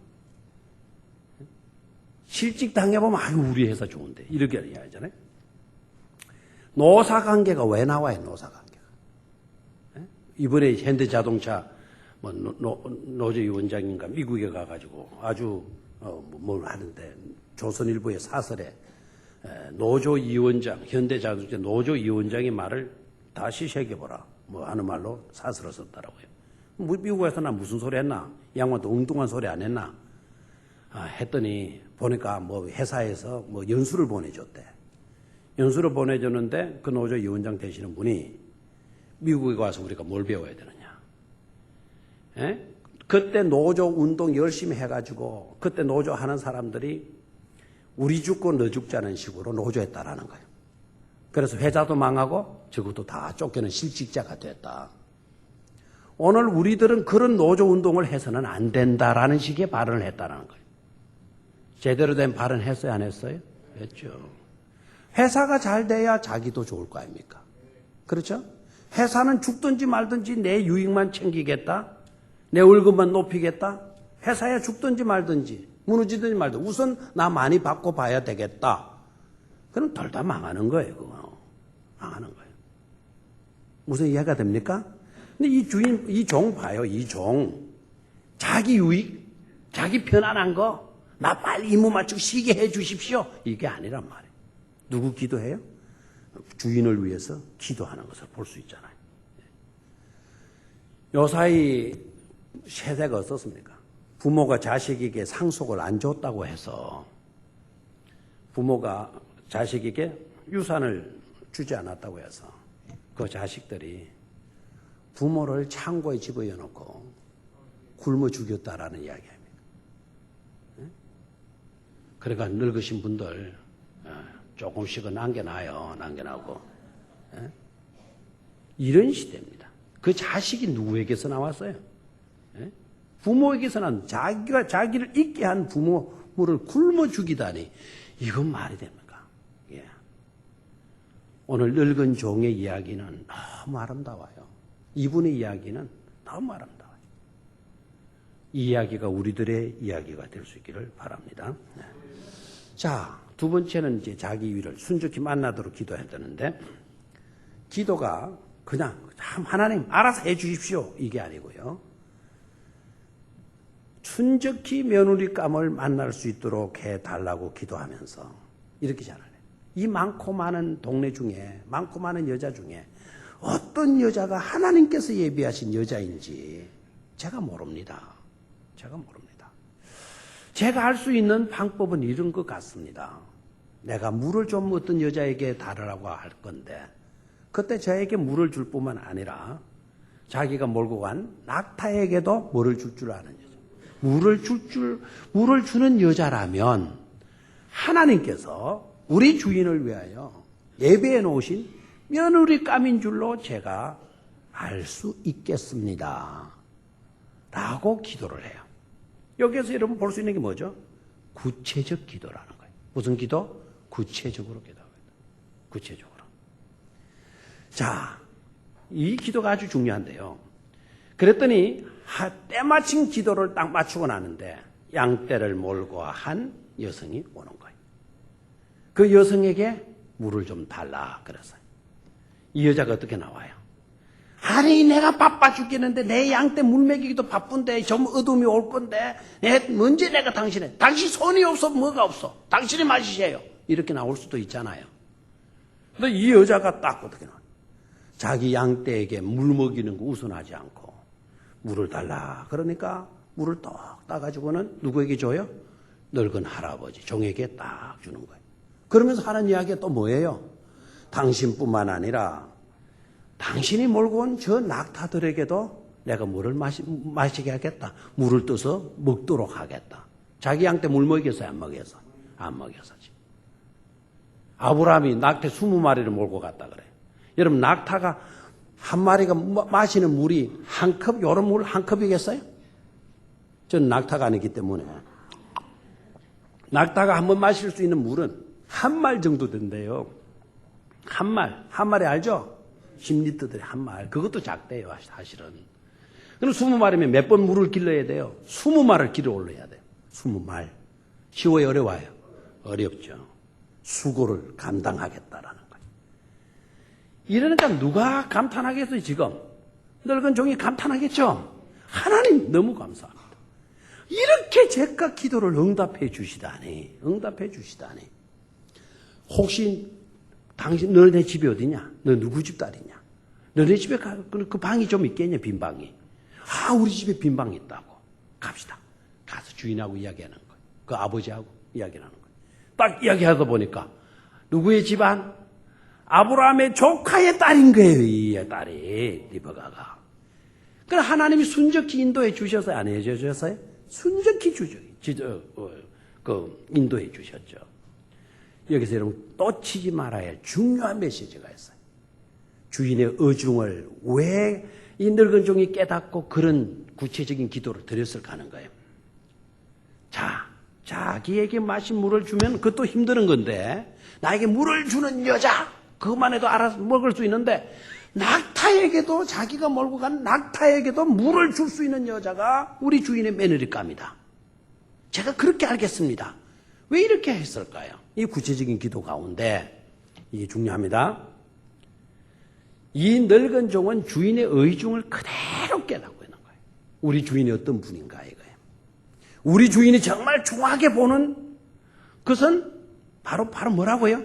실직 당해보면 아유 우리 회사 좋은데 이렇게 이야기하잖아요. 노사관계가 왜 나와요? 노사관계가. 이번에 현대자동차 노조위원장인가 미국에 가가지고 아주 뭘 하는데 조선일보의 사설에 노조위원장 현대자동차 노조위원장의 말을 다시 새겨보라 하는 말로 사설을 썼더라고요. 미국에서 나 무슨 소리 했나? 이 양반도 엉뚱한 소리 안 했나? 했더니 보니까 회사에서 연수를 보내줬대. 연수를 보내줬는데 그 노조 위원장 되시는 분이 미국에 가서 우리가 뭘 배워야 되느냐. 그때 노조 운동 열심히 해가지고 그때 노조 하는 사람들이 우리 죽고 너 죽자는 식으로 노조했다라는 거예요. 그래서 회사도 망하고 저것도 다 쫓겨는 실직자가 됐다. 오늘 우리들은 그런 노조 운동을 해서는 안 된다라는 식의 발언을 했다는 거예요. 제대로 된 발언 했어요, 안 했어요? 했죠. 회사가 잘 돼야 자기도 좋을 거 아닙니까? 그렇죠? 회사는 죽든지 말든지 내 유익만 챙기겠다. 내 월급만 높이겠다. 회사에 죽든지 말든지 무너지든지 말든지 우선 나 많이 받고 봐야 되겠다. 그럼 둘 다 망하는 거예요. 그거. 망하는 거예요. 무슨 이해가 됩니까? 근데 이 종 봐요. 이 종. 자기 유익, 자기 편안한 거, 나 빨리 임무 맞추고 쉬게 해 주십시오. 이게 아니란 말이에요. 누구 기도해요? 주인을 위해서 기도하는 것을 볼 수 있잖아요. 요사이 세대가 어떻습니까? 부모가 자식에게 상속을 안 줬다고 해서 부모가 자식에게 유산을 주지 않았다고 해서 그 자식들이 부모를 창고에 집어넣고 굶어 죽였다라는 이야기입니다. 그러니까 늙으신 분들 조금씩은 남겨놔고 이런 시대입니다. 그 자식이 누구에게서 나왔어요? 부모에게서 난 자기를 있게 한 부모를 굶어 죽이다니 이건 말이 됩니까? 예. 오늘 늙은 종의 이야기는 너무 아름다워요. 이분의 이야기는 너무 아름다워요. 이 이야기가 우리들의 이야기가 될 수 있기를 바랍니다. 네. 자, 두 번째는 이제 자기 위를 순적히 만나도록 기도해야 되는데 기도가 그냥 하나님 알아서 해 주십시오 이게 아니고요. 순적히 며느리감을 만날 수 있도록 해달라고 기도하면서 이렇게 잘하네. 이 많고 많은 동네 중에 많고 많은 여자 중에 어떤 여자가 하나님께서 예비하신 여자인지 제가 모릅니다. 제가 할 수 있는 방법은 이런 것 같습니다. 내가 물을 좀 어떤 여자에게 달으라고 할 건데 그때 저에게 물을 줄 뿐만 아니라 자기가 몰고 간 낙타에게도 물을 줄 줄 아는 여자. 물을 주는 여자라면 하나님께서 우리 주인을 위하여 예배해 놓으신 며느리감인 줄로 제가 알 수 있겠습니다. 라고 기도를 해요. 여기에서 여러분 볼 수 있는 게 뭐죠? 구체적 기도라는 거예요. 무슨 기도? 구체적으로 기도하고 있다. 구체적으로. 자, 이 기도가 아주 중요한데요. 그랬더니 때마침 기도를 딱 맞추고 나는데 양떼를 몰고 한 여성이 오는 거예요. 그 여성에게 물을 좀 달라 그랬어요. 이 여자가 어떻게 나와요? 아니 내가 바빠 죽겠는데 내 양떼 물 먹이기도 바쁜데 좀 어둠이 올 건데 먼저 내가 당신 손이 없어 뭐가 없어 당신이 마시세요 이렇게 나올 수도 있잖아요. 근데 이 여자가 딱 어떻게 나와요? 자기 양떼에게 물 먹이는 거 우선하지 않고 물을 달라 그러니까 물을 떡 따가지고는 누구에게 줘요? 늙은 할아버지 종에게 딱 주는 거예요. 그러면서 하는 이야기가 또 뭐예요? 당신뿐만 아니라 당신이 몰고 온 저 낙타들에게도 내가 물을 마시게 하겠다. 물을 떠서 먹도록 하겠다. 자기 양떼 물 먹였어요? 안 먹였어? 안 먹였었지. 아브라함이 낙타 20마리를 몰고 갔다 그래요. 여러분 낙타가 한 마리가 마시는 물이 한 컵, 요런 물 한 컵이겠어요? 저는 낙타가 아니기 때문에 낙타가 한 번 마실 수 있는 물은 한 말 정도 된대요. 한 말이 알죠? 10리터들이 한 말. 그것도 작대요, 사실은. 그럼 20마리면 몇 번 물을 길러야 돼요? 20마리를 길어 올려야 돼요. 20말. 쉬워요, 어려워요? 어렵죠. 수고를 감당하겠다라는 거예요. 이러니까 누가 감탄하겠어요, 지금? 늙은 종이 감탄하겠죠? 하나님 너무 감사합니다. 이렇게 제가 기도를 응답해 주시다니. 혹시 당신 너네 집이 어디냐? 너 누구 집 딸이냐? 너네 집에 그 방이 좀 있겠냐? 빈 방이. 아, 우리 집에 빈 방이 있다고. 갑시다. 가서 주인하고 이야기하는 거예요. 그 아버지하고 이야기하는 거예요. 딱 이야기하다 보니까 누구의 집안? 아브라함의 조카의 딸인 거예요. 이 딸이 리브가가. 그럼 하나님이 순적히 인도해 주셔서요? 안 해주셨어요? 순적히 인도해 주셨죠. 여기서 여러분 놓치지 말아야 할 중요한 메시지가 있어요. 주인의 의중을 왜 이 늙은 종이 깨닫고 그런 구체적인 기도를 드렸을까 하는 거예요. 자, 자기에게 마신 물을 주면 그것도 힘드는 건데 나에게 물을 주는 여자 그것만 해도 알아서 먹을 수 있는데 낙타에게도 자기가 몰고 간 낙타에게도 물을 줄 수 있는 여자가 우리 주인의 며느리감이다. 제가 그렇게 알겠습니다. 왜 이렇게 했을까요? 이 구체적인 기도 가운데 이게 중요합니다. 이 늙은 종은 주인의 의중을 그대로 깨닫고 있는 거예요. 우리 주인이 어떤 분인가 이거예요. 우리 주인이 정말 중하게 보는 것은 바로 뭐라고요?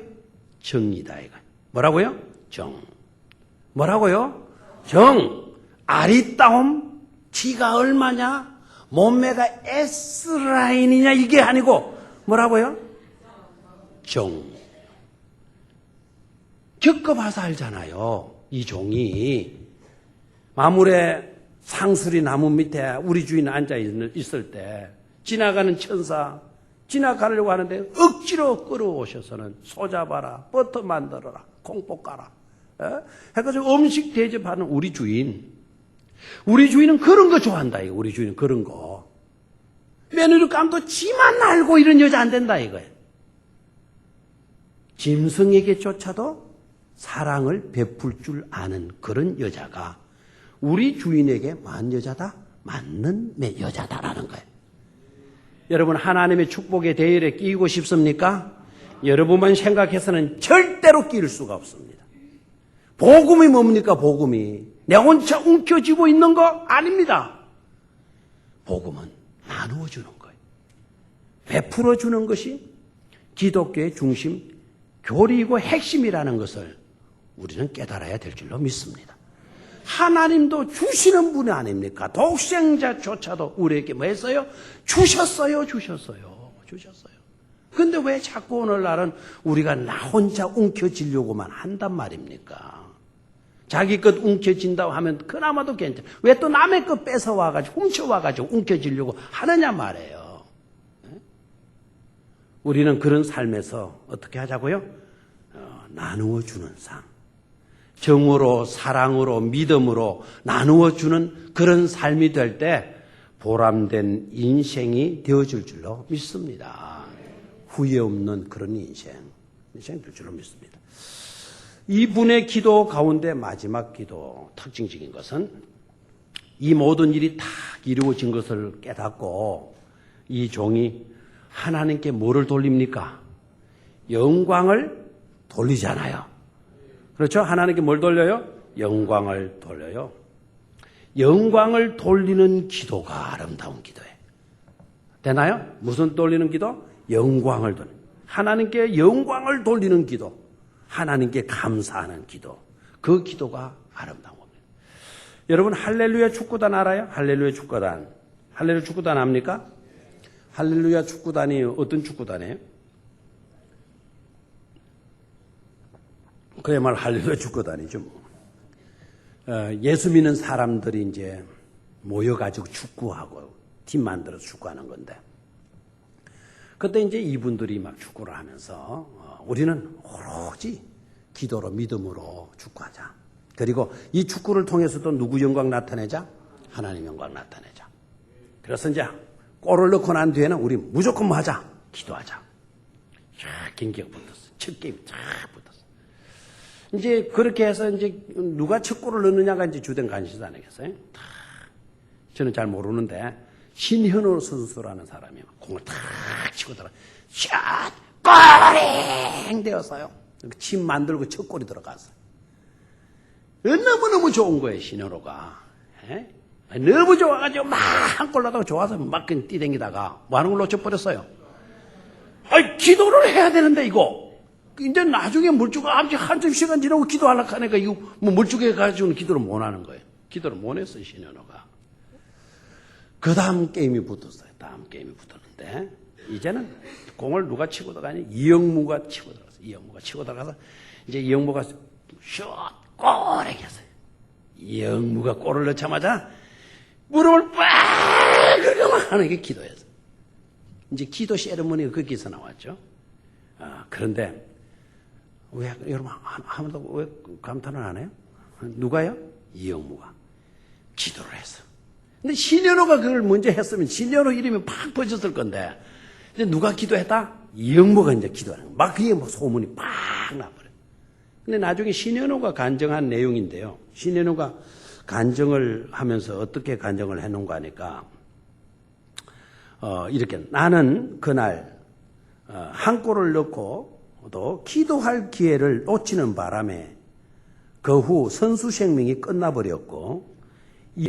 정이다 이거예요. 뭐라고요? 정. 뭐라고요? 정. 아리따움. 지가 얼마냐? 몸매가 S라인이냐 이게 아니고 뭐라고요? 정. 겪어봐서 알잖아요. 이 종이 마물에 상수리 나무 밑에 우리 주인 앉아 있을 때 지나가는 천사 지나가려고 하는데 억지로 끌어오셔서는 소 잡아라, 버터 만들어라, 콩 볶아라 해가지고 음식 대접하는 우리 주인. 우리 주인은 그런 거 좋아한다 이거. 우리 주인은 그런 거. 며느리감도 지만 알고 이런 여자 안 된다 이거예요. 짐승에게조차도 사랑을 베풀 줄 아는 그런 여자가 우리 주인에게 맞는 여자다? 맞는 여자다라는 거예요. 여러분 하나님의 축복의 대열에 끼고 싶습니까? 여러분만 생각해서는 절대로 끼일 수가 없습니다. 복음이 뭡니까? 복음이 내 혼자 움켜쥐고 있는 거 아닙니다. 복음은 나누어 주는 거예요. 베풀어 주는 것이 기독교의 중심, 교리이고 핵심이라는 것을 우리는 깨달아야 될 줄로 믿습니다. 하나님도 주시는 분이 아닙니까? 독생자조차도 우리에게 뭐 했어요? 주셨어요. 근데 왜 자꾸 오늘날은 우리가 나 혼자 움켜쥐려고만 한단 말입니까? 자기 것 움켜쥔다고 하면 그나마도 괜찮아. 왜 또 남의 것 뺏어와가지고 훔쳐와가지고 움켜쥐려고 하느냐 말이에요. 우리는 그런 삶에서 어떻게 하자고요? 나누어 주는 삶. 정으로 사랑으로 믿음으로 나누어 주는 그런 삶이 될 때 보람된 인생이 되어질 줄로 믿습니다. 후회 없는 그런 인생 될 줄로 믿습니다. 이분의 기도 가운데 마지막 기도 특징적인 것은 이 모든 일이 다 이루어진 것을 깨닫고 이 종이 하나님께 뭐를 돌립니까? 영광을 돌리잖아요. 그렇죠? 하나님께 뭘 돌려요? 영광을 돌려요. 영광을 돌리는 기도가 아름다운 기도예요. 되나요? 무슨 돌리는 기도? 영광을 돌리는. 하나님께 영광을 돌리는 기도. 하나님께 감사하는 기도. 그 기도가 아름다운 겁니다. 여러분 할렐루야 축구단 알아요? 할렐루야 축구단. 할렐루야 축구단 압니까? 할렐루야 축구단이 어떤 축구단이에요? 그야말로 할렐루야 축구단이죠. 예수 믿는 사람들이 이제 모여가지고 축구하고 팀 만들어서 축구하는 건데, 그때 이제 이분들이 막 축구를 하면서 우리는 오로지 기도로 믿음으로 축구하자. 그리고 이 축구를 통해서도 누구 영광 나타내자? 하나님 영광 나타내자. 그래서 이제 골을 넣고 난 뒤에는 우리 무조건 뭐 하자? 기도하자. 쫙 경기가 붙었어. 첫 게임 쫙 붙었어. 이제 그렇게 해서 이제 누가 첫 골을 넣느냐가 이제 주된 관심사 아니겠어요? 저는 잘 모르는데 신현호 선수라는 사람이 공을 탁 치고 들어가 샷 꼬링 되었어요. 침 만들고 첫 골이 들어갔어요. 너무너무 좋은 거예요, 신현호가. 너무 좋아가지고 막 한 골 나다가 좋아서 막 그냥 뛰댕기다가 뭐 하는 걸 놓쳐버렸어요. 아이, 기도를 해야 되는데, 이거. 이제 나중에 물주가 한참 시간 지나고 기도하려고 하니까 이거 뭐 물주해가지고는 기도를 못 하는 거예요. 기도를 못 했어요, 신현호가. 그 다음 게임이 붙었어요. 다음 게임이 붙었는데, 이제는 공을 누가 치고 들어가니? 이영무가 치고 들어갔어요. 이영무가 치고 들어가서, 이제 이영무가 슛, 꼬리 했어요. 이영무가 골을 넣자마자 무릎을 빡! 그러고만 하는 게 기도였어요. 이제 기도 세레머니가 거기서 나왔죠. 그런데, 왜, 여러분, 한 번도 왜 감탄을 안 해요? 누가요? 이영무가. 기도를 했어. 근데 신현호가 그걸 먼저 했으면 신현호 이름이 팍 퍼졌을 건데, 이제 누가 기도했다? 이영무가 이제 기도하는 거야. 막 그게 뭐 소문이 팍 나버려요. 근데 나중에 신현호가 간증한 내용인데요. 신현호가 간증을 하면서 어떻게 간증을 해놓은가 하니까, 이렇게 나는 그날 한 골을 넣고 또 기도할 기회를 놓치는 바람에 그 후 선수 생명이 끝나버렸고